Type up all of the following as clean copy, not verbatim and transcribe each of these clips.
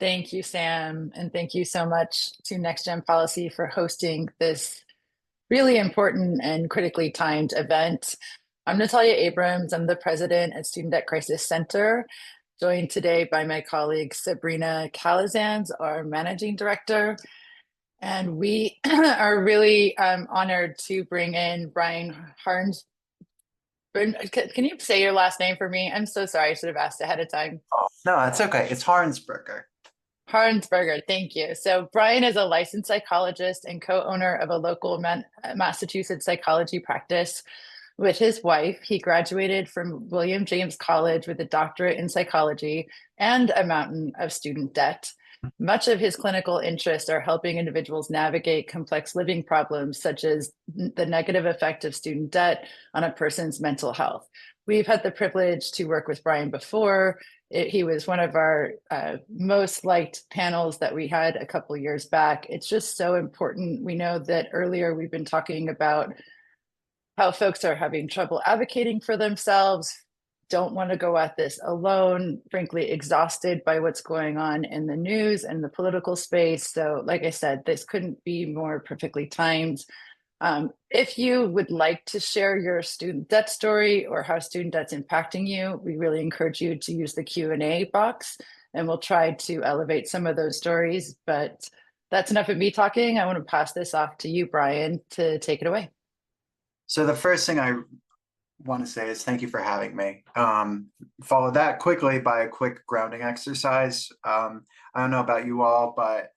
Thank you, Sam, and thank you so much to NextGen Policy for hosting this really important and critically timed event. I'm Natalia Abrams. I'm the president at Student Debt Crisis Center, joined today by my colleague Sabrina Calazans, our managing director. And we are really honored to bring in Brian Harns. Can you say your last name for me? I'm so sorry. I should have asked ahead of time. Oh, no, that's okay. It's Harnsberger. Harnsberger, thank you. So Brian is a licensed psychologist and co-owner of a local Massachusetts psychology practice with his wife. He graduated from William James College with a doctorate in psychology and a mountain of student debt. Much of his clinical interests are helping individuals navigate complex living problems, such as the negative effect of student debt on a person's mental health. We've had the privilege to work with Brian before. He was one of our most liked panels that we had a couple years back. It's just so important. We know that earlier we've been talking about how folks are having trouble advocating for themselves, don't want to go at this alone, frankly, exhausted by what's going on in the news and the political space. So, like I said, this couldn't be more perfectly timed. If you would like to share your student debt story or how student debt's impacting you, we really encourage you to use the Q&A box, and we'll try to elevate some of those stories. But that's enough of me talking. I want to pass this off to you, Brian, to take it away. So the first thing I want to say is thank you for having me. Follow that quickly by a quick grounding exercise. I don't know about you all, but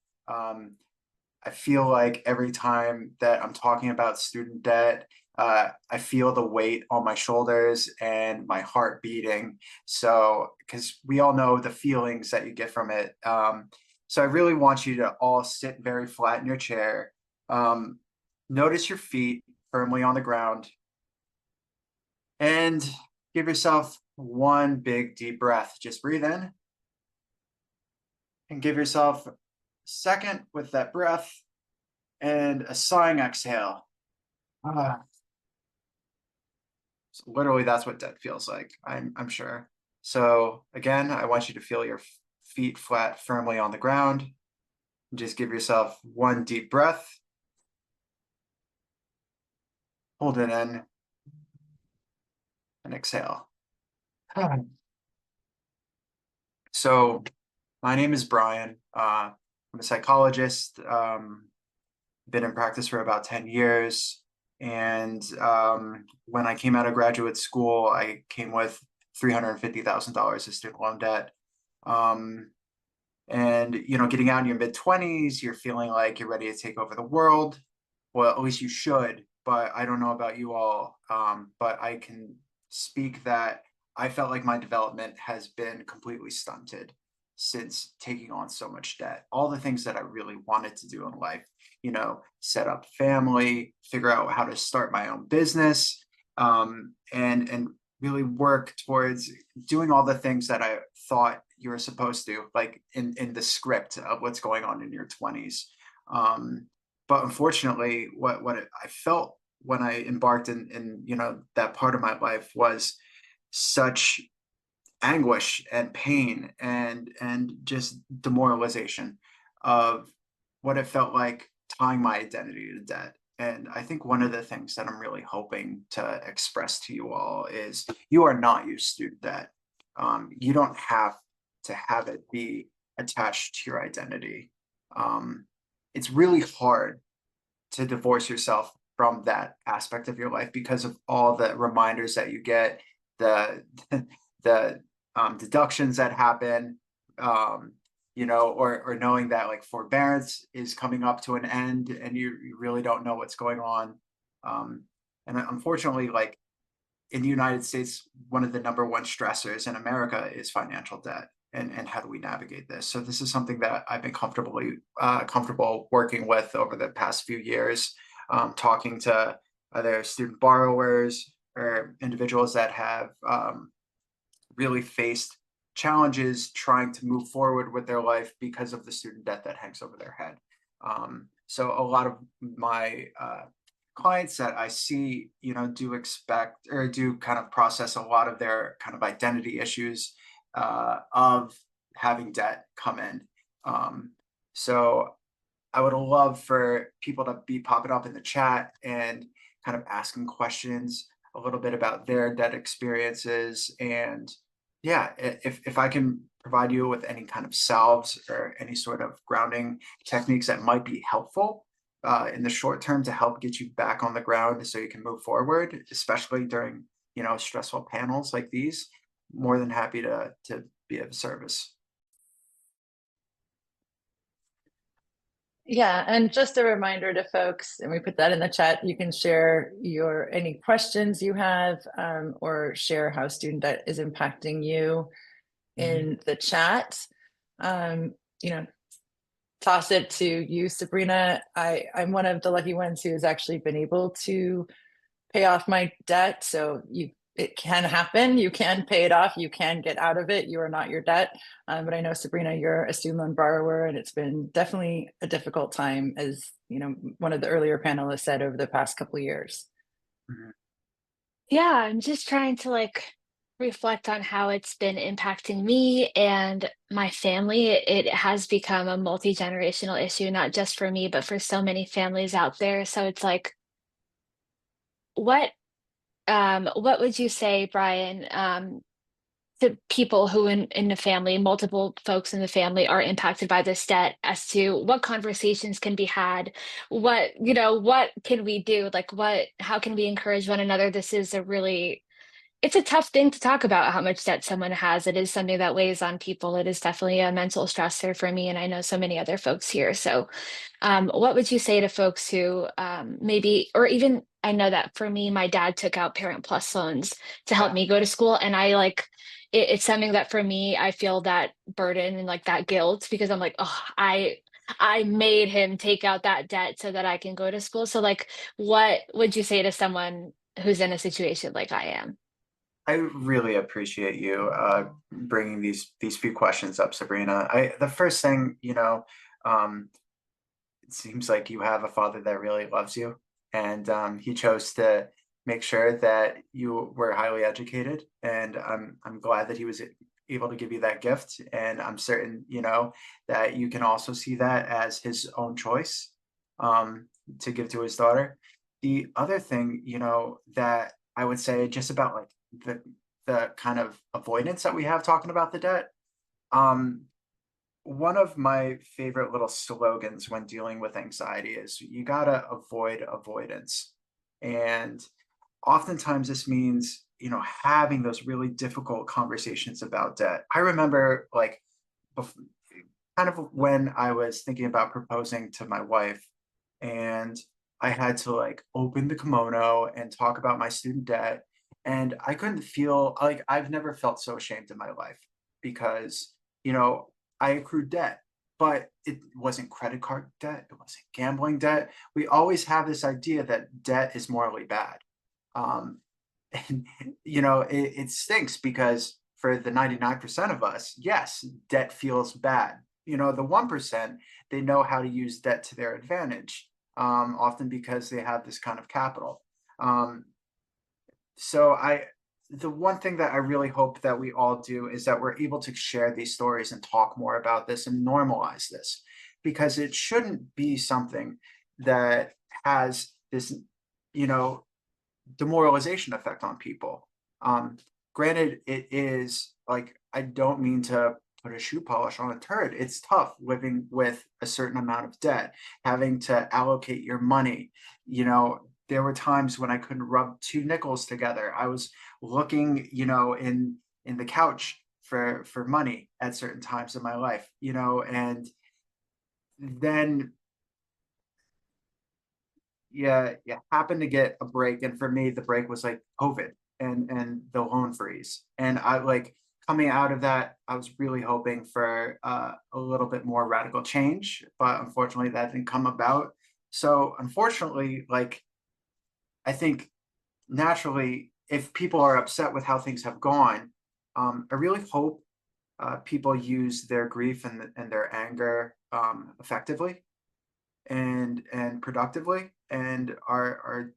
I feel like every time that I'm talking about student debt, I feel the weight on my shoulders and my heart beating. So, because we all know the feelings that you get from it. So I really want you to all sit very flat in your chair. Notice your feet firmly on the ground and give yourself one big deep breath. Just breathe in and give yourself a second with that breath and a sighing exhale. Ah. So literally, that's what debt feels like. I'm sure. So again, I want you to feel your feet flat, firmly on the ground. Just give yourself one deep breath. Hold it in and exhale. So my name is Brian. I'm a psychologist. Been in practice for about 10 years. And when I came out of graduate school, I came with $350,000 of student loan debt. And, getting out in your mid-20s, you're feeling like you're ready to take over the world. Well, at least you should, but I don't know about you all. But I can speak that I felt like my development has been completely stunted since taking on so much debt. All the things that I really wanted to do in life, set up family, figure out how to start my own business, and really work towards doing all the things that I thought you were supposed to, like in the script of what's going on in your 20s. But unfortunately, what I felt when I embarked in that part of my life was such anguish and pain and just demoralization of what it felt like tying my identity to debt. And I think one of the things that I'm really hoping to express to you all is you are not your student debt. You don't have to have it be attached to your identity. It's really hard to divorce yourself from that aspect of your life because of all the reminders that you get, the the deductions that happen, or knowing that like forbearance is coming up to an end and you really don't know what's going on. And unfortunately, like in the United States, one of the number one stressors in America is financial debt. And how do we navigate this? So this is something that I've been comfortable working with over the past few years, talking to other student borrowers or individuals that have really faced challenges trying to move forward with their life because of the student debt that hangs over their head. So a lot of my clients that I see, do expect or do kind of process a lot of their kind of identity issues of having debt come in. So I would love for people to be popping up in the chat and kind of asking questions a little bit about their debt experiences. And yeah, if I can provide you with any kind of salves or any sort of grounding techniques that might be helpful in the short term to help get you back on the ground so you can move forward, especially during, stressful panels like these, more than happy to be of service. Yeah, and just a reminder to folks, and we put that in the chat, you can share any questions you have, or share how student debt is impacting you in the chat. Um, you know, toss it to you, Sabrina. I'm one of the lucky ones who has actually been able to pay off my debt. So it can happen. You can pay it off. You can get out of it. You are not your debt. But I know, Sabrina, you're a student loan borrower, and it's been definitely a difficult time, as one of the earlier panelists said, over the past couple of years. Mhm. Yeah, I'm just trying to reflect on how it's been impacting me and my family. It has become a multi-generational issue, not just for me, but for so many families out there. So it's like, what what would you say, Brian, to people who in the family, multiple folks in the family are impacted by this debt, as to what conversations can be had, what can we do? How can we encourage one another? This is it's a tough thing to talk about, how much debt someone has. It is something that weighs on people. It is definitely a mental stressor for me, and I know so many other folks here. So, what would you say to folks who maybe, or even, I know that for me, my dad took out Parent Plus loans to help Yeah. me go to school, and it's something that for me, I feel that burden and that guilt, because I'm like, oh, I made him take out that debt so that I can go to school. So, what would you say to someone who's in a situation like I am? I really appreciate you bringing these few questions up, Sabrina. The first thing, um, it seems like you have a father that really loves you, and he chose to make sure that you were highly educated. And I'm glad that he was able to give you that gift. And I'm certain, that you can also see that as his own choice to give to his daughter. The other thing, that I would say just about like the kind of avoidance that we have talking about the debt. Um, One of my favorite little slogans when dealing with anxiety is you gotta avoid avoidance. And oftentimes this means, having those really difficult conversations about debt. I remember kind of when I was thinking about proposing to my wife, and I had to open the kimono and talk about my student debt. And I couldn't feel like I've never felt so ashamed in my life because, I accrued debt, but it wasn't credit card debt, it wasn't gambling debt. We always have this idea that debt is morally bad. Um, and it stinks because for the 99% of us, yes, debt feels bad. The 1%, they know how to use debt to their advantage, often because they have this kind of capital. Um, so the one thing that I really hope that we all do is that we're able to share these stories and talk more about this and normalize this, because it shouldn't be something that has this, you know, demoralization effect on people. Granted, it is like, I don't mean to put a shoe polish on a turd. It's tough living with a certain amount of debt, having to allocate your money. There were times when I couldn't rub two nickels together. I was looking, in the couch for money at certain times in my life, and then you happen to get a break. And for me, the break was like COVID and the loan freeze. And I coming out of that, I was really hoping for a little bit more radical change, but unfortunately that didn't come about. So unfortunately, I think naturally, if people are upset with how things have gone, I really hope people use their grief and their anger effectively and productively, and are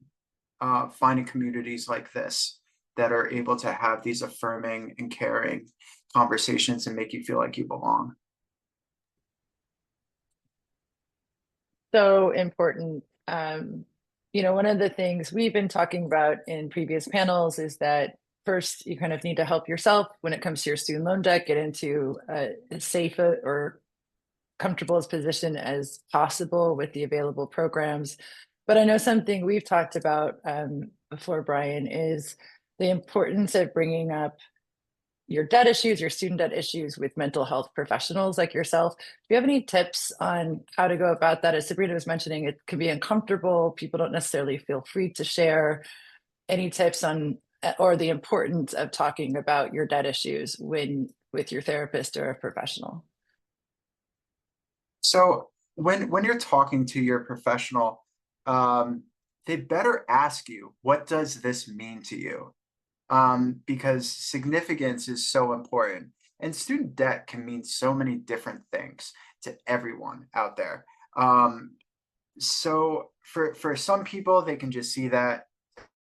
finding communities like this that are able to have these affirming and caring conversations and make you feel like you belong. So important. One of the things we've been talking about in previous panels is that first, you kind of need to help yourself when it comes to your student loan debt, get into as safe or comfortable as position as possible with the available programs. But I know something we've talked about before, Brian, is the importance of bringing up your debt issues, your student debt issues with mental health professionals like yourself. Do you have any tips on how to go about that? As Sabrina was mentioning, it can be uncomfortable. People don't necessarily feel free to share. Any tips on or the importance of talking about your debt issues with your therapist or a professional? So when you're talking to your professional, they better ask you, what does this mean to you? Because significance is so important. And student debt can mean so many different things to everyone out there. So for some people, they can just see that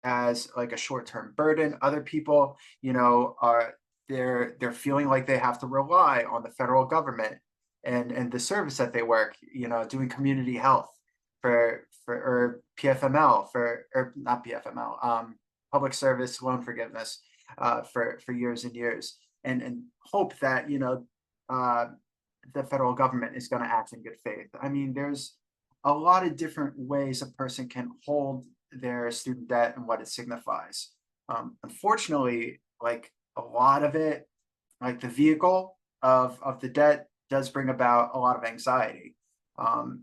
as like a short-term burden. Other people, are they're feeling like they have to rely on the federal government and the service that they work, doing community health for or PFML or not PFML, public service loan forgiveness for years and years, and hope that the federal government is going to act in good faith. I mean, there's a lot of different ways a person can hold their student debt and what it signifies. Unfortunately, like a lot of it, like the vehicle of the debt does bring about a lot of anxiety.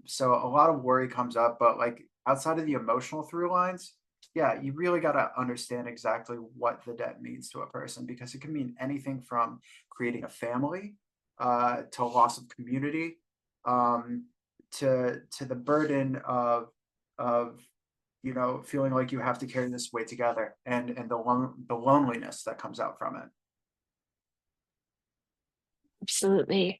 So a lot of worry comes up, but like outside of the emotional through lines, yeah, you really got to understand exactly what the debt means to a person, because it can mean anything from creating a family to loss of community, to the burden of feeling like you have to carry this weight together, and the loneliness that comes out from it. Absolutely.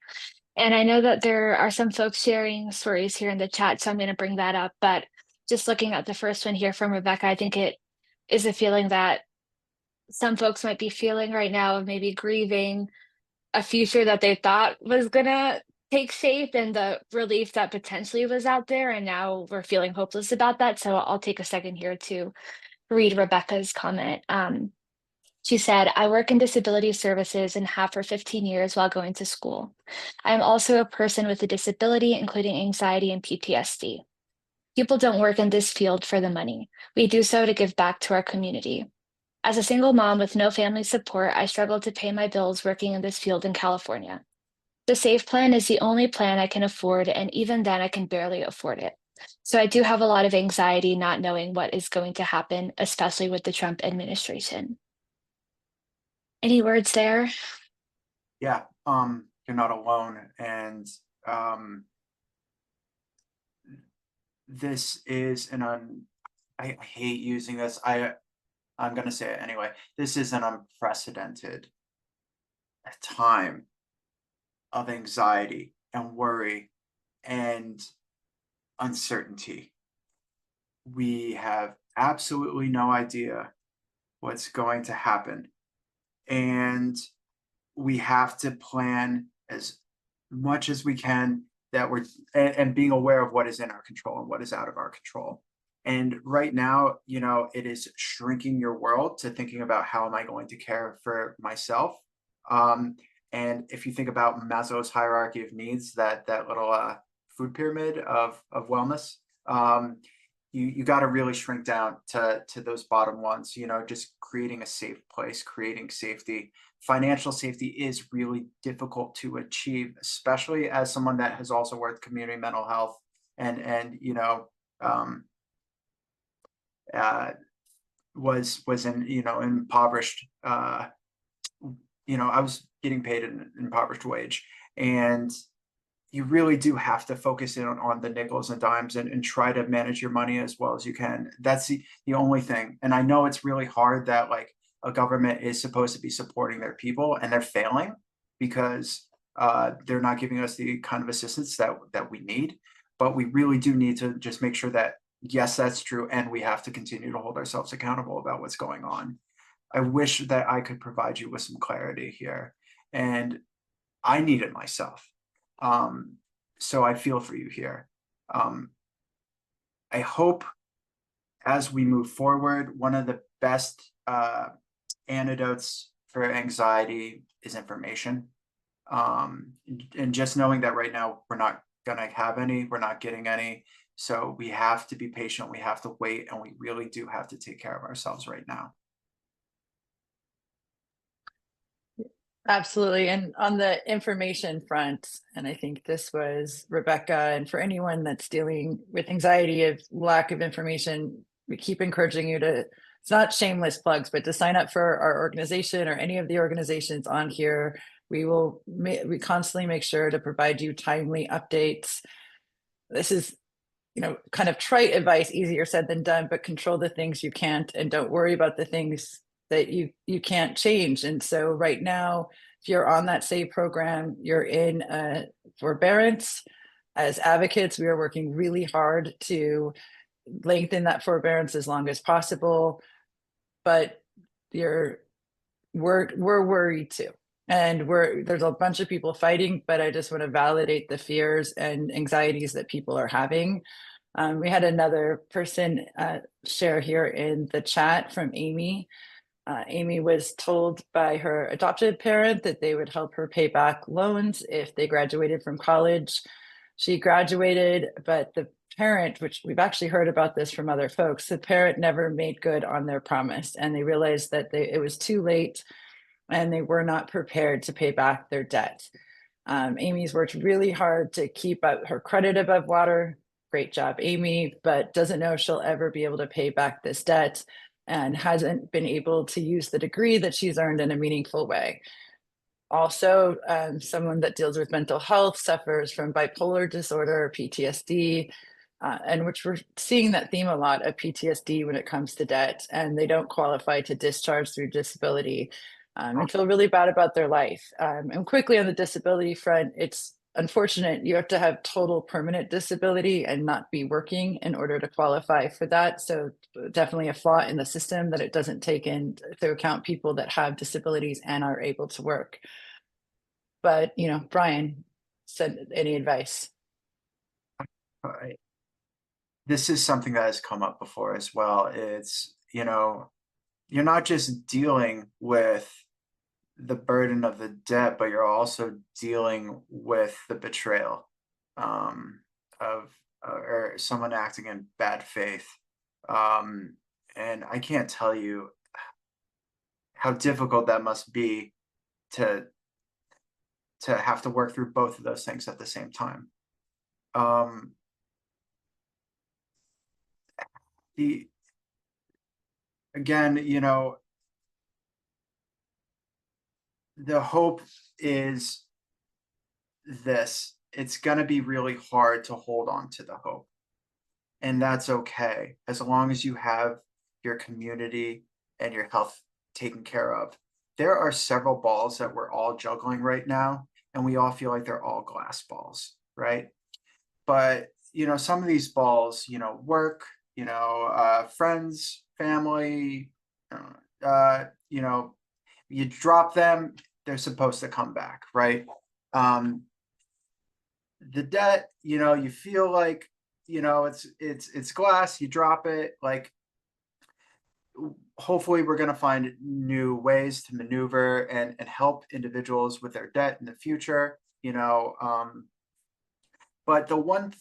And I know that there are some folks sharing stories here in the chat, so I'm going to bring that up. But just looking at the first one here from Rebecca, I think it is a feeling that some folks might be feeling right now of maybe grieving a future that they thought was going to take shape and the relief that potentially was out there. And now we're feeling hopeless about that. So I'll take a second here to read Rebecca's comment. She said, I work in disability services and have for 15 years while going to school. I am also a person with a disability, including anxiety and PTSD. People don't work in this field for the money. We do so to give back to our community. As a single mom with no family support, I struggle to pay my bills working in this field in California. The SAFE plan is the only plan I can afford, and even then, I can barely afford it. So I do have a lot of anxiety not knowing what is going to happen, especially with the Trump administration. Any words there? Yeah, you're not alone, and this is I hate using this. I'm gonna say it anyway. This is an unprecedented time of anxiety and worry and uncertainty. We have absolutely no idea what's going to happen, and we have to plan as much as we can that and being aware of what is in our control and what is out of our control. And right now, it is shrinking your world to thinking about how am I going to care for myself. And if you think about Maslow's hierarchy of needs, that little food pyramid of wellness, you got to really shrink down to those bottom ones. Just creating a safe place, creating safety. Financial safety is really difficult to achieve, especially as someone that has also worked community mental health and was in impoverished. I was getting paid an impoverished wage, and you really do have to focus in on the nickels and dimes and try to manage your money as well as you can. That's the only thing. And I know it's really hard that like a government is supposed to be supporting their people and they're failing because they're not giving us the kind of assistance that we need. But we really do need to just make sure that, yes, that's true. And we have to continue to hold ourselves accountable about what's going on. I wish that I could provide you with some clarity here. And I need it myself. So I feel for you here. I hope as we move forward, one of the best antidotes for anxiety is information. And just knowing that right now we're not gonna have any, we're not getting any. So we have to be patient, we have to wait, and we really do have to take care of ourselves right now. Absolutely. And on the information front, and I think this was Rebecca, and for anyone that's dealing with anxiety of lack of information, we keep encouraging you to, it's not shameless plugs, but to sign up for our organization or any of the organizations on here. We constantly make sure to provide you timely updates. This is, kind of trite advice, easier said than done, but control the things you can't and don't worry about the things that you can't change. And so right now, if you're on that SAVE program, you're in forbearance. As advocates, we are working really hard to lengthen that forbearance as long as possible. But we're worried too. And there's a bunch of people fighting, but I just want to validate the fears and anxieties that people are having. We had another person share here in the chat from Amy. Amy was told by her adopted parent that they would help her pay back loans if they graduated from college. She graduated, but the parent, which we've actually heard about this from other folks, the parent never made good on their promise, and they realized that it was too late and they were not prepared to pay back their debt. Amy's worked really hard to keep up her credit above water. Great job, Amy, but doesn't know if she'll ever be able to pay back this debt and hasn't been able to use the degree that she's earned in a meaningful way. Also, someone that deals with mental health suffers from bipolar disorder, PTSD, and which we're seeing that theme a lot of PTSD when it comes to debt, and they don't qualify to discharge through disability and feel really bad about their life. And quickly on the disability front, it's unfortunate you have to have total permanent disability and not be working in order to qualify for that. So definitely a flaw in the system that it doesn't take into account people that have disabilities and are able to work. But, Brian said, any advice? All right. This is something that has come up before as well. It's, you're not just dealing with the burden of the debt, but you're also dealing with the betrayal of or someone acting in bad faith. And I can't tell you how difficult that must be to have to work through both of those things at the same time. Again, the hope is this: it's going to be really hard to hold on to the hope, and that's okay as long as you have your community and your health taken care of. There are several balls that we're all juggling right now, and we all feel like they're all glass balls, right? But some of these balls, work, friends, family, you drop them, they're supposed to come back, right? The debt, you feel like, it's glass, you drop it, like, hopefully we're going to find new ways to maneuver and help individuals with their debt in the future, but the one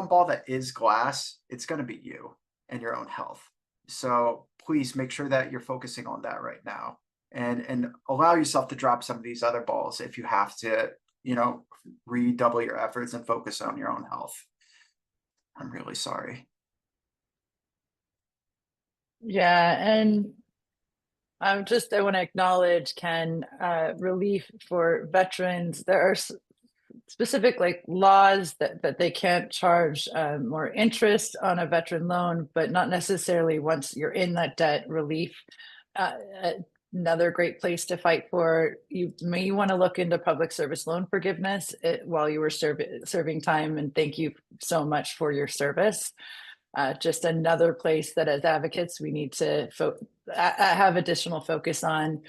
ball that is glass, it's going to be you and your own health. So please make sure that you're focusing on that right now, and allow yourself to drop some of these other balls if you have to, redouble your efforts and focus on your own health. I'm really sorry. Yeah, and I want to acknowledge, Ken, relief for veterans. There are specific laws that they can't charge more interest on a veteran loan, but not necessarily once you're in that debt. Relief. Another great place to fight for. You may want to look into public service loan forgiveness while you were serving time, and thank you so much for your service. Just another place that as advocates we need to have additional focus on.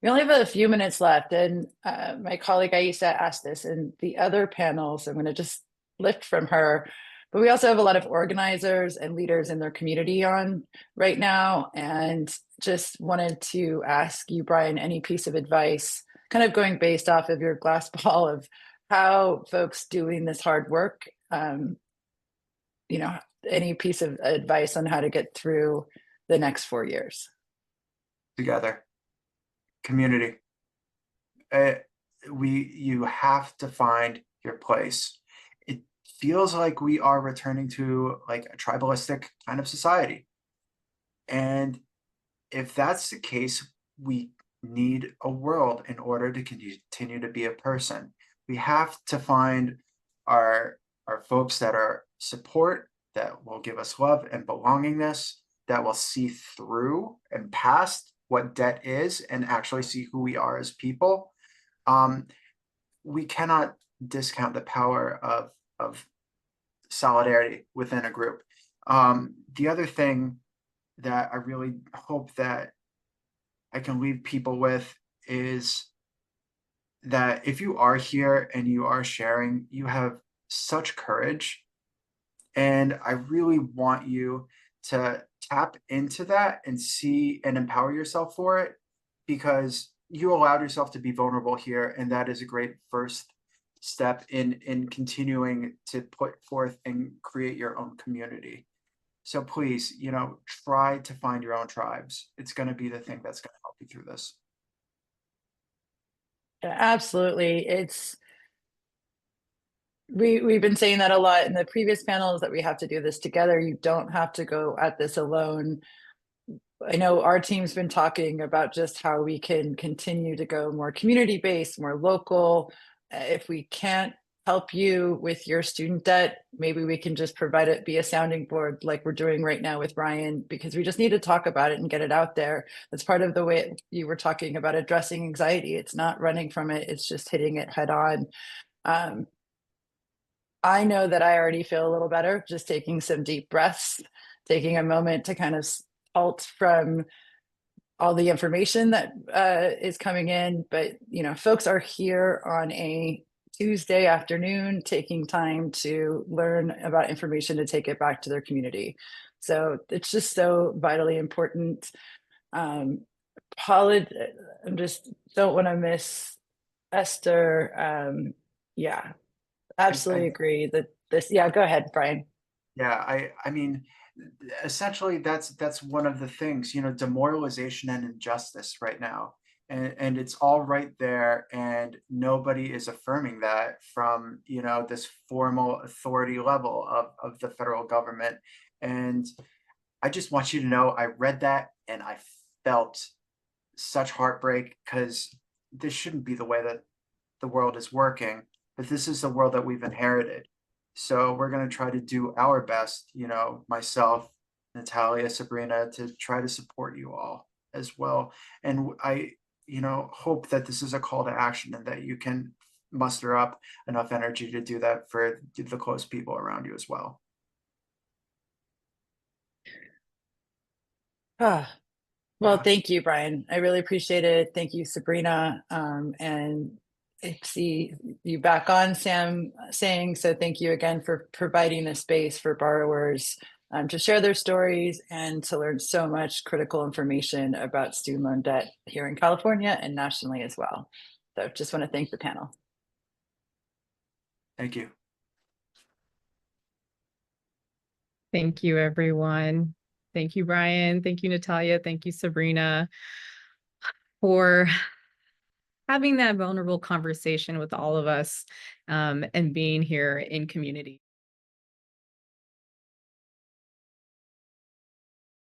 We only have a few minutes left, and my colleague Aisa asked this in the other panels. I'm going to just lift from her. But we also have a lot of organizers and leaders in their community on right now. And just wanted to ask you, Brian, any piece of advice, kind of going based off of your glass ball of how folks doing this hard work, you know, any piece of advice on how to get through the next 4 years. Together, community. Uh, you have to find your place. It feels like we are returning to like a tribalistic kind of society. And if that's the case, we need a world in order to continue to be a person. We have to find our folks that are support, that will give us love and belongingness, that will see through and past what debt is and actually see who we are as people. We cannot discount the power of solidarity within a group. The other thing that I really hope that I can leave people with is that if you are here and you are sharing, you have such courage. And I really want you to tap into that and see and empower yourself for it, because you allowed yourself to be vulnerable here. And that is a great first step in continuing to put forth and create your own community. So please, try to find your own tribes. It's going to be the thing that's going to help you through this. Yeah, absolutely. We've been saying that a lot in the previous panels, that we have to do this together. You don't have to go at this alone. I know our team's been talking about just how we can continue to go more community-based, more local. If we can't help you with your student debt, maybe we can just provide it, be a sounding board like we're doing right now with Ryan, because we just need to talk about it and get it out there. That's part of the way you were talking about addressing anxiety. It's not running from it, it's just hitting it head on. I know that I already feel a little better just taking some deep breaths, taking a moment to kind of halt from all the information that is coming in. But, folks are here on a Tuesday afternoon taking time to learn about information to take it back to their community. So it's just so vitally important. Paula, I just don't want to miss Esther. Yeah, absolutely agree that this, yeah, go ahead, Brian. Yeah, I mean, essentially that's one of the things, demoralization and injustice right now. And it's all right there, and nobody is affirming that from, this formal authority level of the federal government. And I just want you to know, I read that and I felt such heartbreak, because this shouldn't be the way that the world is working, but this is the world that we've inherited. So we're going to try to do our best, myself, Natalia, Sabrina, to try to support you all as well. And I, hope that this is a call to action and that you can muster up enough energy to do that for the close people around you as well. Well, thank you, Brian. I really appreciate it. Thank you, Sabrina. And I see you back on, Sam, saying, so thank you again for providing the space for borrowers to share their stories and to learn so much critical information about student loan debt here in California and nationally as well. So just want to thank the panel. Thank you. Thank you, everyone. Thank you, Brian. Thank you, Natalia. Thank you, Sabrina, for having that vulnerable conversation with all of us and being here in community.